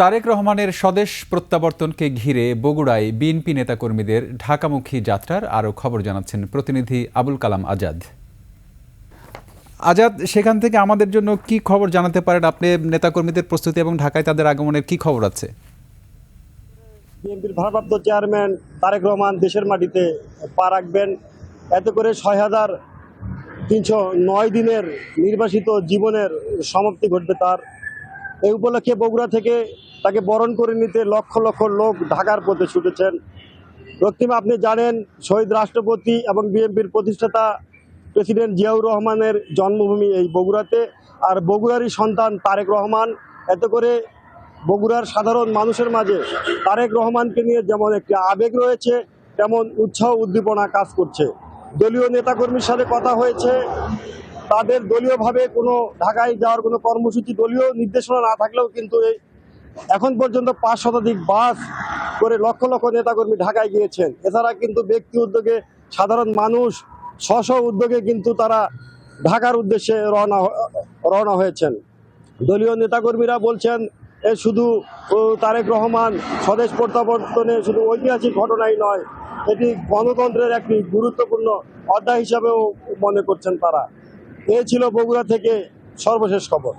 তারেক রহমানের স্বদেশ প্রত্যাবর্তনকে ঘিরে বগুড়ায় বিএনপি নেতাকর্মীদের ঢাকামুখী যাত্রার আরও খবর জানাচ্ছেন প্রতিনিধি আবুল কালাম আজাদ। আজাদ, সেখান থেকে আমাদের জন্য কি খবর জানাতে পারেন আপনি? নেতাকর্মীদের প্রস্তুতি এবং ঢাকায় তাদের আগমনের কি খবর আছে? বিএনপির ভারপ্রাপ্ত চেয়ারম্যান তারেক রহমান দেশের মাটিতে পা রাখবেন। এতে করে ৬,৩০৯ দিনের নির্বাসিত জীবনের সমাপ্তি ঘটবে তার। এই উপলক্ষে বগুড়া থেকে তাকে বরণ করে নিতে লক্ষ লক্ষ লোক ঢাকার পথে ছুটেছেন। রক্তিমা, আপনি জানেন শহীদ রাষ্ট্রপতি এবং বিএনপির প্রতিষ্ঠাতা প্রেসিডেন্ট জিয়াউর রহমানের জন্মভূমি এই বগুড়াতে, আর বগুড়ারই সন্তান তারেক রহমান। এতে করে বগুড়ার সাধারণ মানুষের মাঝে তারেক রহমানকে নিয়ে যেমন একটি আবেগ রয়েছে, তেমন উৎসাহ উদ্দীপনা কাজ করছে। দলীয় নেতাকর্মীর সাথে কথা হয়েছে, তাদের দলীয়ভাবে কোনো ঢাকায় যাওয়ার কোনো কর্মসূচি দলীয় নির্দেশনা না থাকলেও কিন্তু এখন পর্যন্ত ৫ শতাধিক বাস করে লক্ষ লক্ষ নেতাকর্মী ঢাকায় গিয়েছেন। এছাড়া কিন্তু ব্যক্তি উদ্যোগে সাধারণ মানুষ স্ব উদ্যোগে কিন্তু তারা ঢাকার উদ্দেশ্যে রওনা হয়েছেন। দলীয় নেতাকর্মীরা বলছেন শুধু তারেক রহমান স্বদেশ প্রত্যাবর্তনে শুধু ঐতিহাসিক ঘটনাই নয়, এটি গণতন্ত্রের একটি গুরুত্বপূর্ণ অধ্যায় হিসাবেও মনে করছেন তারা। এ ছিল বগুড়া থেকে সর্বশেষ খবর।